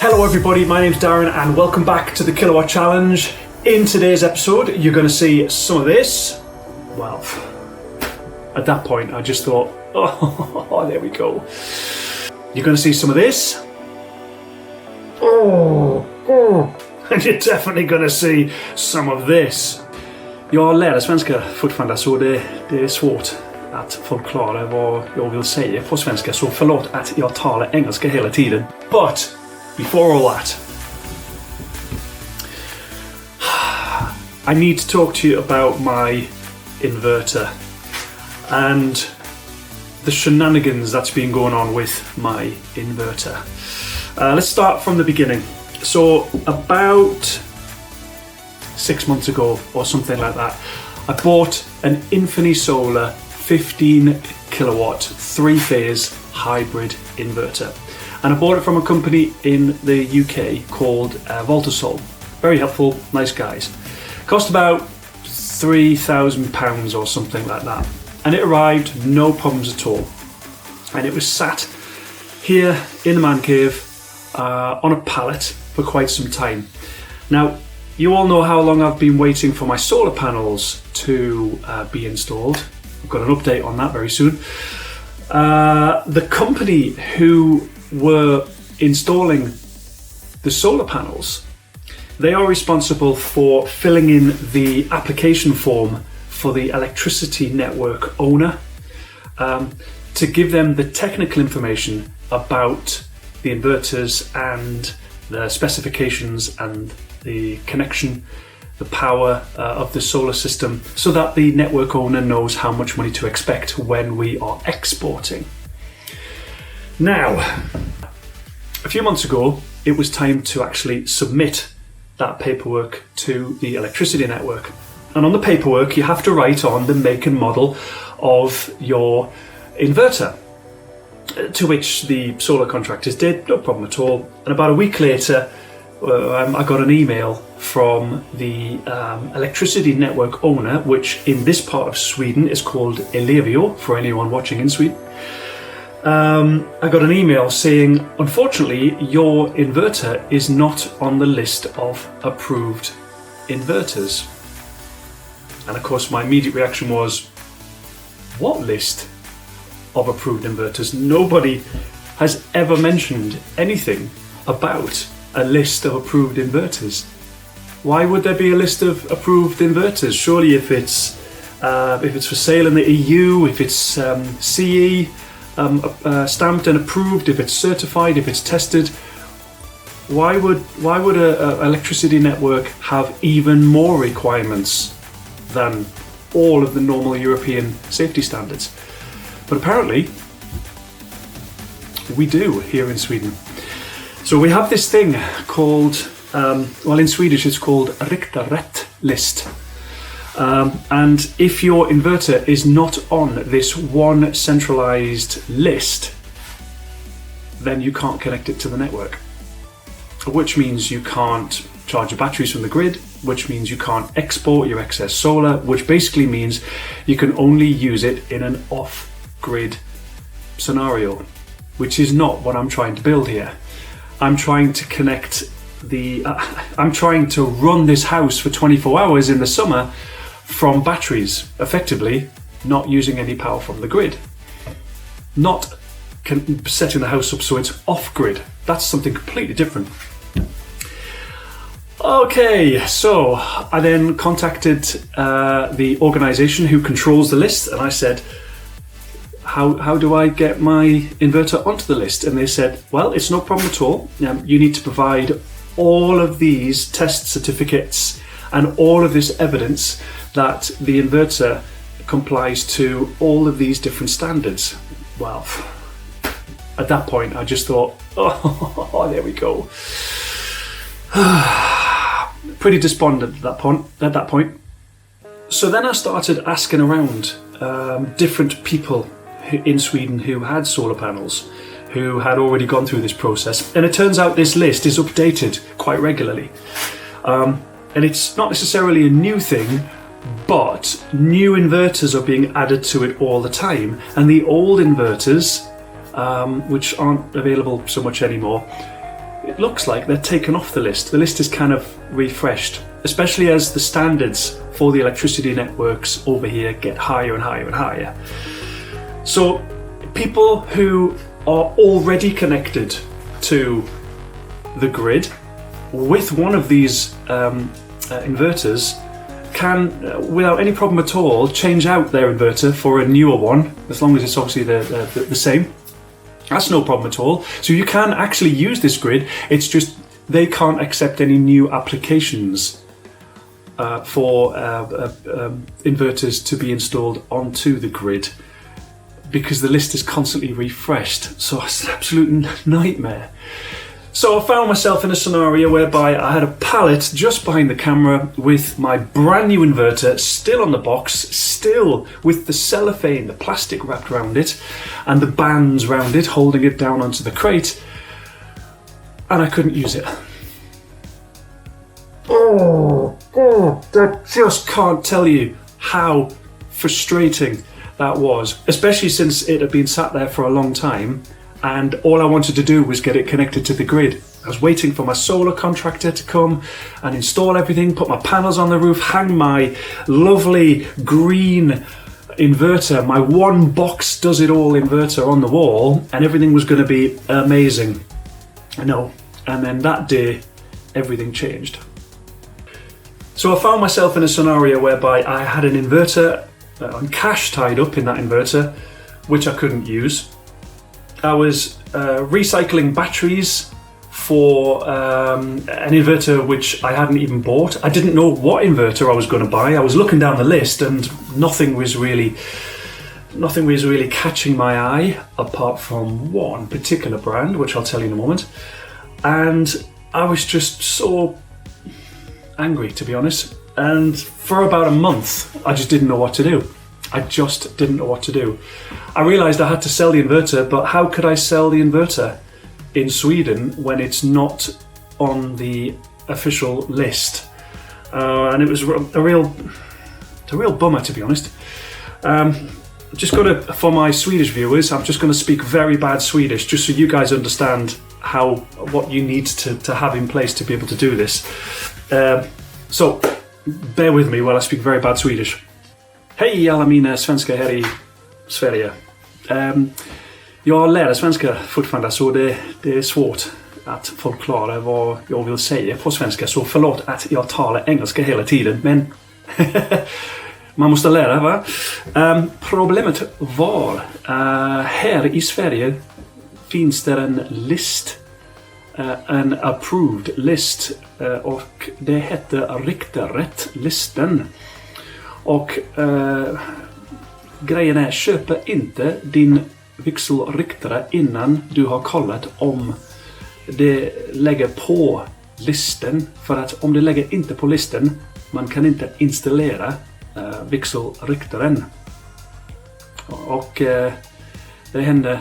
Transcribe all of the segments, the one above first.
Hello everybody, my name's Darren and welcome back to the Kilowatt Challenge. In today's episode, you're going to see some of this. Well, at that point I just thought, oh, there we go. You're going to see some of this. And you're definitely going to see some of this. Jag lärde svenska fortfarande, så det är svårt att förklara vad jag vill säga på svenska, så förlåt att jag talar engelska hela tiden. But before all that, I need to talk to you about my inverter and the shenanigans that's been going on with my inverter. Let's start from the beginning. So about 6 months ago or something like that, I bought an InfiniSolar 15 kilowatt 3-phase hybrid inverter, and I bought it from a company in the UK called Victron. Very helpful, nice guys. Cost about £3,000 or something like that, and it arrived no problems at all, and it was sat here in the man cave on a pallet for quite some time. Now, you all know how long I've been waiting for my solar panels to be installed. I've got an update on that very soon. The company who were installing the solar panels, they are responsible for filling in the application form for the electricity network owner to give them the technical information about the inverters and the specifications and the connection, the power of the solar system, so that the network owner knows how much money to expect when we are exporting. Now, a few months ago, it was time to actually submit that paperwork to the electricity network. And on the paperwork, you have to write on the make and model of your inverter, to which the solar contractors did, no problem at all. And about a week later, I got an email from the electricity network owner, which in this part of Sweden is called Ellevio, for anyone watching in Sweden. I got an email saying, unfortunately, your inverter is not on the list of approved inverters. And of course, my immediate reaction was, what list of approved inverters? Nobody has ever mentioned anything about a list of approved inverters. Why would there be a list of approved inverters? Surely if it's for sale in the EU, if it's CE stamped and approved, if it's certified, if it's tested, why would a electricity network have even more requirements than all of the normal European safety standards? But apparently we do here in Sweden. So we have this thing called, well, in Swedish it's called Rikta Rätt list. And if your inverter is not on this one centralized list, then you can't connect it to the network, which means you can't charge your batteries from the grid, which means you can't export your excess solar, which basically means you can only use it in an off-grid scenario, which is not what I'm trying to build here. I'm trying to connect I'm trying to run this house for 24 hours in the summer from batteries, effectively not using any power from the grid. Not setting the house up so it's off-grid. That's something completely different. Okay, so I then contacted the organization who controls the list, and I said, how do I get my inverter onto the list? And they said, well, it's no problem at all. You need to provide all of these test certificates and all of this evidence that the inverter complies to all of these different standards. Well, at that point I just thought, oh, there we go. Pretty despondent at that point. So then I started asking around different people in Sweden who had solar panels, who had already gone through this process, and it turns out this list is updated quite regularly. And it's not necessarily a new thing, but new inverters are being added to it all the time, and the old inverters, which aren't available so much anymore, it looks like they're taken off the list. The list is kind of refreshed, especially as the standards for the electricity networks over here get higher and higher and higher. So people who are already connected to the grid with one of these inverters can, without any problem at all, change out their inverter for a newer one, as long as it's obviously the same. That's no problem at all. So you can actually use this grid. It's just they can't accept any new applications for inverters to be installed onto the grid, because the list is constantly refreshed. So it's an absolute nightmare. So I found myself in a scenario whereby I had a pallet just behind the camera with my brand new inverter still on the box, still with the cellophane, the plastic wrapped around it, and the bands around it, holding it down onto the crate, and I couldn't use it. Oh, I just can't tell you how frustrating that was, especially since it had been sat there for a long time. And all I wanted to do was get it connected to the grid. I was waiting for my solar contractor to come and install everything, put my panels on the roof, hang my lovely green inverter, my one box does it all inverter on the wall, and everything was going to be amazing. I know. And then that day, everything changed. So I found myself in a scenario whereby I had an inverter and cash tied up in that inverter, which I couldn't use. I was recycling batteries for an inverter which I hadn't even bought. I didn't know what inverter I was going to buy. I was looking down the list and nothing was really catching my eye apart from one particular brand, which I'll tell you in a moment. And I was just so angry, to be honest. And for about a month, I just didn't know what to do. I just didn't know what to do. I realised I had to sell the inverter, but how could I sell the inverter in Sweden when it's not on the official list? And it was a real bummer, to be honest. Just going to, for my Swedish viewers, I'm just going to speak very bad Swedish, just so you guys understand what you need to have in place to be able to do this. So bear with me while I speak very bad Swedish. Hej alla mina svenskar här i Sverige. Jag lär svenska fortfarande, så det är svårt att förklara vad jag vill säga på svenska. Så förlåt att jag talar engelska hela tiden, men man måste lära, va? Problemet var, här i Sverige finns det en list, en approved list, och det heter Rikta Rätt-listen. Och grejen är, köper inte din vigselriktare innan du har kollat om det lägger på listan. För att om det lägger inte på listan, man kan inte installera vigselriktaren. Och det hände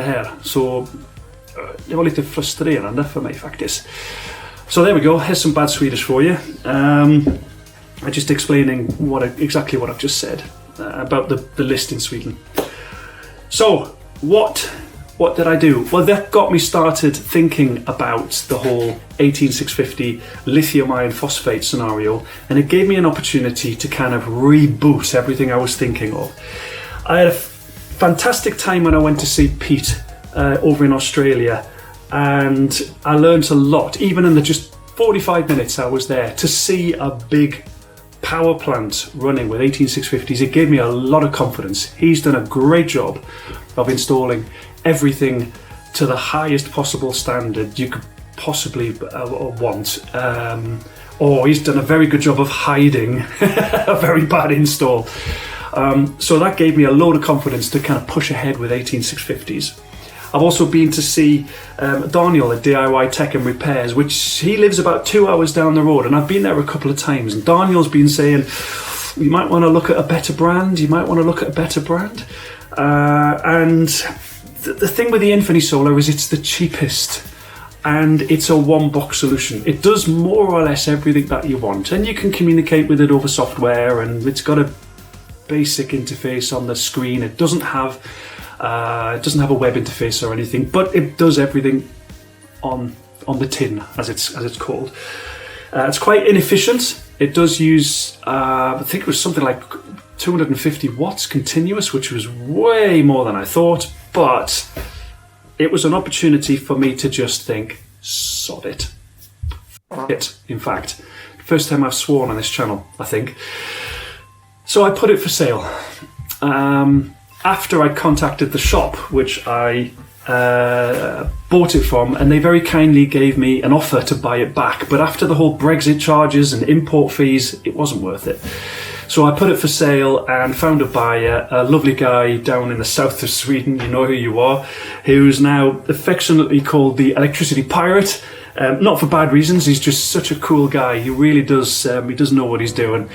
här. Så det var lite frustrerande för mig faktiskt. So there we go, here's some bad Swedish for you. I'm just explaining exactly what I've just said about the list in Sweden. So what did I do? Well, that got me started thinking about the whole 18650 lithium iron phosphate scenario, and it gave me an opportunity to kind of reboot everything I was thinking of. I had a fantastic time when I went to see Pete over in Australia, and I learned a lot, even in the just 45 minutes I was there, to see a big power plant running with 18650s. It gave me a lot of confidence. He's done a great job of installing everything to the highest possible standard you could possibly want. Or he's done a very good job of hiding a very bad install. So that gave me a load of confidence to kind of push ahead with 18650s. I've also been to see Daniel at DIY Tech and Repairs, which he lives about 2 hours down the road, and I've been there a couple of times, and Daniel's been saying, you might want to look at a better brand, and the thing with the InfiniSolar is it's the cheapest, and it's a one-box solution. It does more or less everything that you want, and you can communicate with it over software, and it's got a basic interface on the screen. It doesn't have a web interface or anything, but it does everything on the tin, as it's called. It's quite inefficient. It does use, I think it was something like 250 watts continuous, which was way more than I thought, but it was an opportunity for me to just think, sod it. In fact, first time I've sworn on this channel, I think. So I put it for sale. After I contacted the shop, which I bought it from, and they very kindly gave me an offer to buy it back, but after the whole Brexit charges and import fees, it wasn't worth it. So I put it for sale and found a buyer, a lovely guy down in the south of Sweden, you know who you are, who's now affectionately called the electricity pirate. Not for bad reasons, he's just such a cool guy. He really does, he does know what he's doing.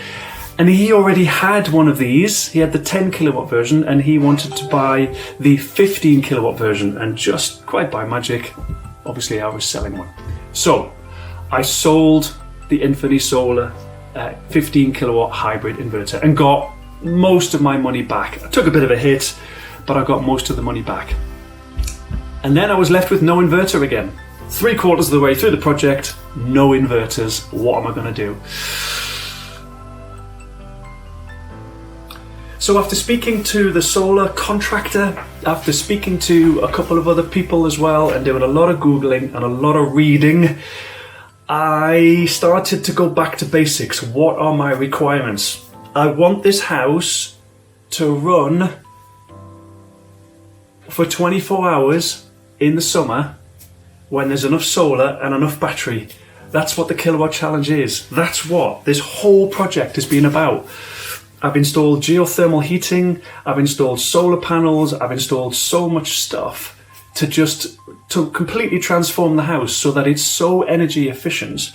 And he already had one of these. He had the 10 kilowatt version, and he wanted to buy the 15 kilowatt version, and just quite by magic, obviously I was selling one. So I sold the InfiniSolar 15 kilowatt hybrid inverter and got most of my money back. I took a bit of a hit, but I got most of the money back. And then I was left with no inverter again. 3/4 of the way through the project, no inverters. What am I going to do? So after speaking to the solar contractor, after speaking to a couple of other people as well, and doing a lot of Googling and a lot of reading, I started to go back to basics. What are my requirements? I want this house to run for 24 hours in the summer when there's enough solar and enough battery. That's what the kilowatt challenge is. That's what this whole project has been about. I've installed geothermal heating, I've installed solar panels, I've installed so much stuff to completely transform the house so that it's so energy efficient.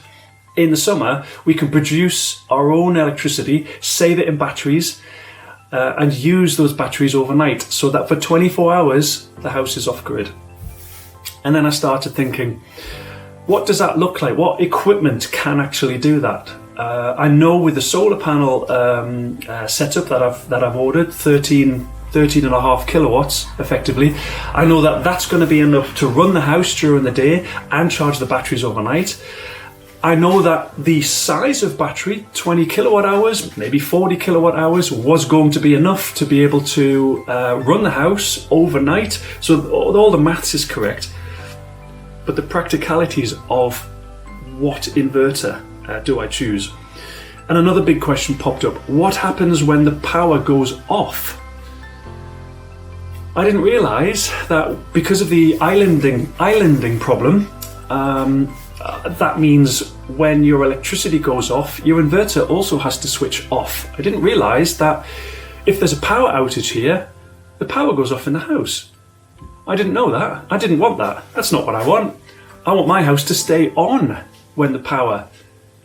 In the summer, we can produce our own electricity, save it in batteries, and use those batteries overnight so that for 24 hours, the house is off grid. And then I started thinking, what does that look like? What equipment can actually do that? I know with the solar panel setup that I've ordered, 13 and a half kilowatts effectively, I know that that's going to be enough to run the house during the day and charge the batteries overnight. I know that the size of battery, 20 kilowatt hours, maybe 40 kilowatt hours, was going to be enough to be able to run the house overnight. So all the maths is correct. But the practicalities of what inverter do I choose? And another big question popped up. What happens when the power goes off? I didn't realise that because of the islanding problem, that means when your electricity goes off, your inverter also has to switch off. I didn't realise that if there's a power outage here, the power goes off in the house. I didn't know that. I didn't want that. That's not what I want. I want my house to stay on when the power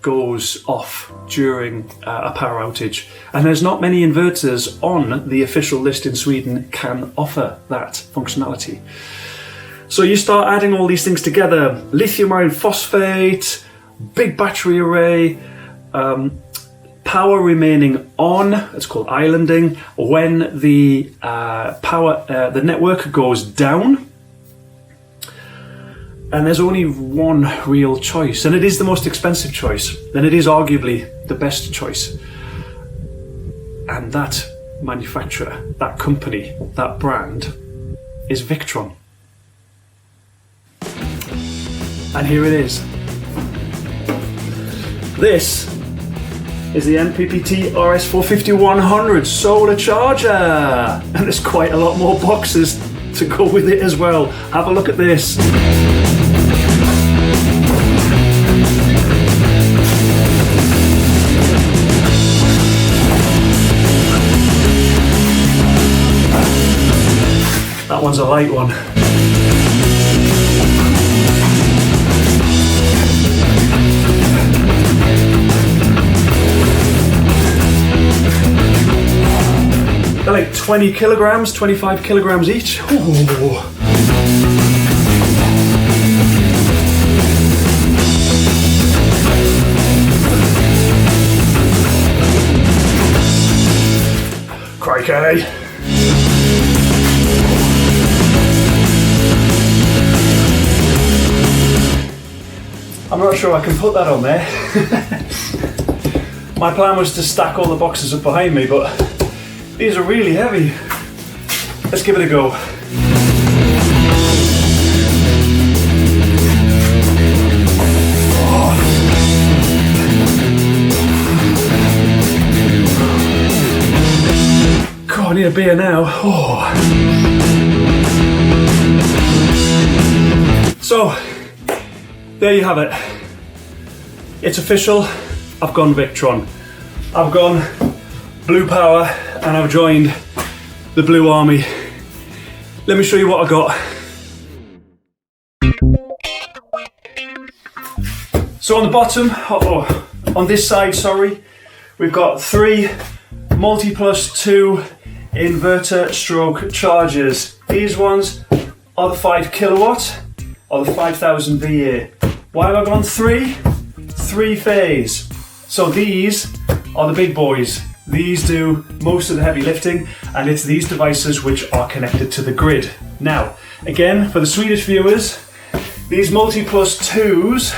goes off during a power outage. And there's not many inverters on the official list in Sweden can offer that functionality. So you start adding all these things together: lithium iron phosphate, big battery array, power remaining on, it's called islanding, when the the network goes down. And there's only one real choice, and it is the most expensive choice, and it is arguably the best choice. And that manufacturer, that company, that brand is Victron. And here it is. This is the MPPT RS450-100 solar charger, and there's quite a lot more boxes to go with it as well. Have a look at this. That one's a light one. They're like 20 kilograms, 25 kilograms each. Ooh. Crikey. not sure I can put that on there. My plan was to stack all the boxes up behind me, but these are really heavy. Let's give it a go. God, I need a beer now. Oh. So, there you have it. It's official. I've gone Victron. I've gone Blue Power and I've joined the Blue Army. Let me show you what I got. So on the bottom, on this side, sorry, we've got 3 multi+2 inverter stroke chargers. These ones are the 5 kilowatt or the 5000 VA. Why have I gone 3? 3-phase. So these are the big boys. These do most of the heavy lifting, and it's these devices which are connected to the grid. Now, again, for the Swedish viewers, these multi+2s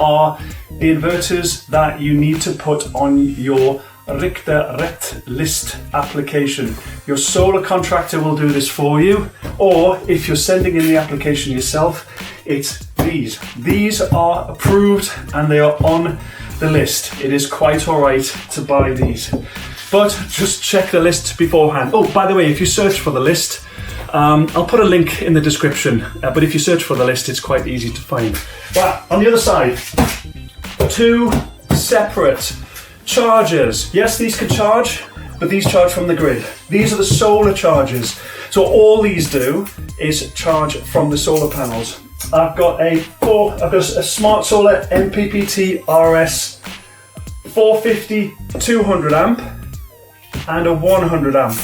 are the inverters that you need to put on your Rikta Rätt list application. Your solar contractor will do this for you, or if you're sending in the application yourself, it's these. These are approved and they are on the list. It is quite alright to buy these, but just check the list beforehand. Oh, by the way, if you search for the list, I'll put a link in the description, but if you search for the list, it's quite easy to find. But on the other side, 2 separate chargers. Yes, these can charge, but these charge from the grid. These are the solar chargers. So all these do is charge from the solar panels. I've got a Smart Solar MPPT RS 450 200 amp and a 100 amp.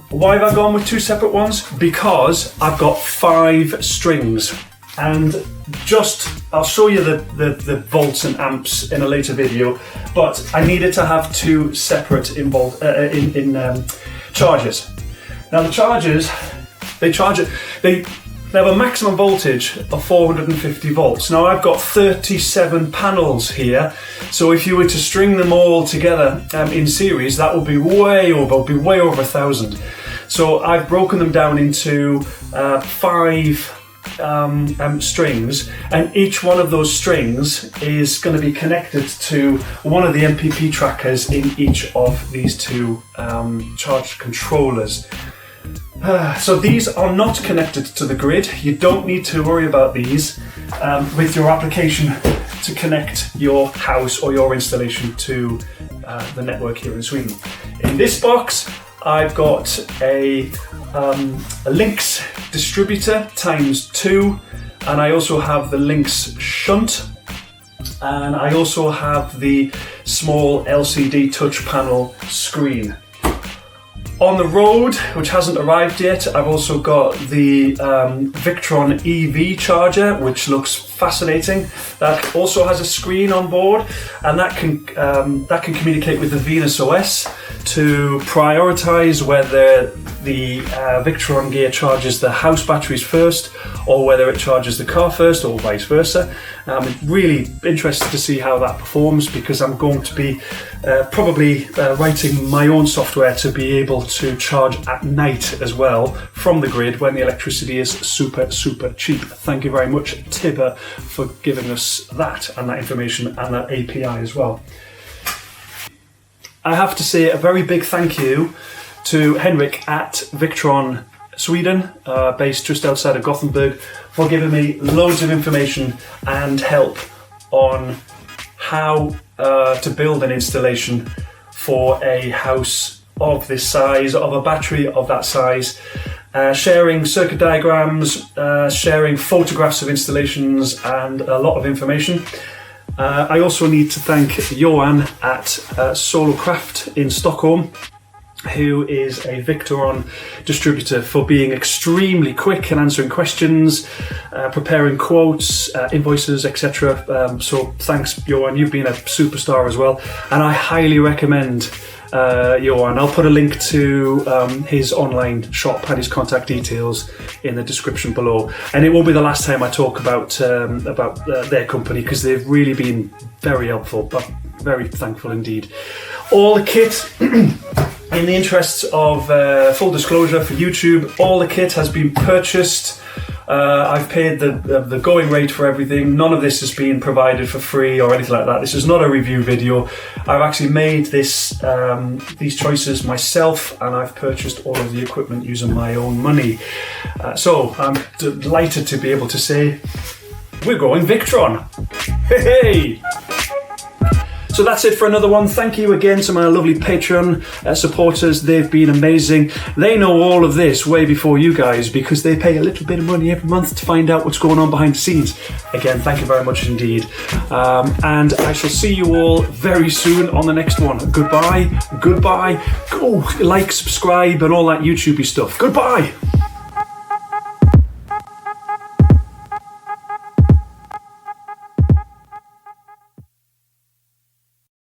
Why have I gone with 2 separate ones? Because I've got 5 strings, and I'll show you the volts and amps in a later video, but I needed to have 2 separate chargers. Now the chargers, they have a maximum voltage of 450 volts. Now I've got 37 panels here, so if you were to string them all together in series, that would be way over 1,000. So I've broken them down into 5 strings, and each one of those strings is going to be connected to one of the MPP trackers in each of these 2 charge controllers. So these are not connected to the grid. You don't need to worry about these with your application to connect your house or your installation to the network here in Sweden. In this box, I've got a Lynx distributor ×2, and I also have the Lynx shunt, and I also have the small LCD touch panel screen. On the road, which hasn't arrived yet, I've also got the Victron EV charger, which looks fascinating. That also has a screen on board, and that can communicate with the Venus OS to prioritize whether the Victron gear charges the house batteries first, or whether it charges the car first, or vice versa. I'm really interested to see how that performs, because I'm going to be probably writing my own software to be able to charge at night as well from the grid when the electricity is super cheap. Thank you very much, Tibber, for giving us that and that information and that API as well. I have to say a very big thank you to Henrik at Victron Sweden, based just outside of Gothenburg, for giving me loads of information and help on how to build an installation for a house of this size, of a battery of that size, sharing circuit diagrams, sharing photographs of installations, and a lot of information. I also need to thank Johan at Solarcraft in Stockholm, who is a Victron distributor, for being extremely quick in answering questions, preparing quotes, invoices, etc. So thanks, Johan, you've been a superstar as well, and I highly recommend Johan. I'll put a link to his online shop and his contact details in the description below. And it won't be the last time I talk about their company, because they've really been very helpful, but very thankful indeed. All the kit, in the interests of full disclosure for YouTube, all the kit has been purchased. I've paid the going rate for everything. None of this has been provided for free or anything like that. This is not a review video. I've actually made these choices myself, and I've purchased all of the equipment using my own money. So I'm delighted to be able to say we're going Victron. Hey! So that's it for another one. Thank you again to my lovely Patreon supporters. They've been amazing. They know all of this way before you guys, because they pay a little bit of money every month to find out what's going on behind the scenes. Again, thank you very much indeed. And I shall see you all very soon on the next one. Goodbye. Goodbye. Go like, subscribe, and all that YouTubey stuff. Goodbye.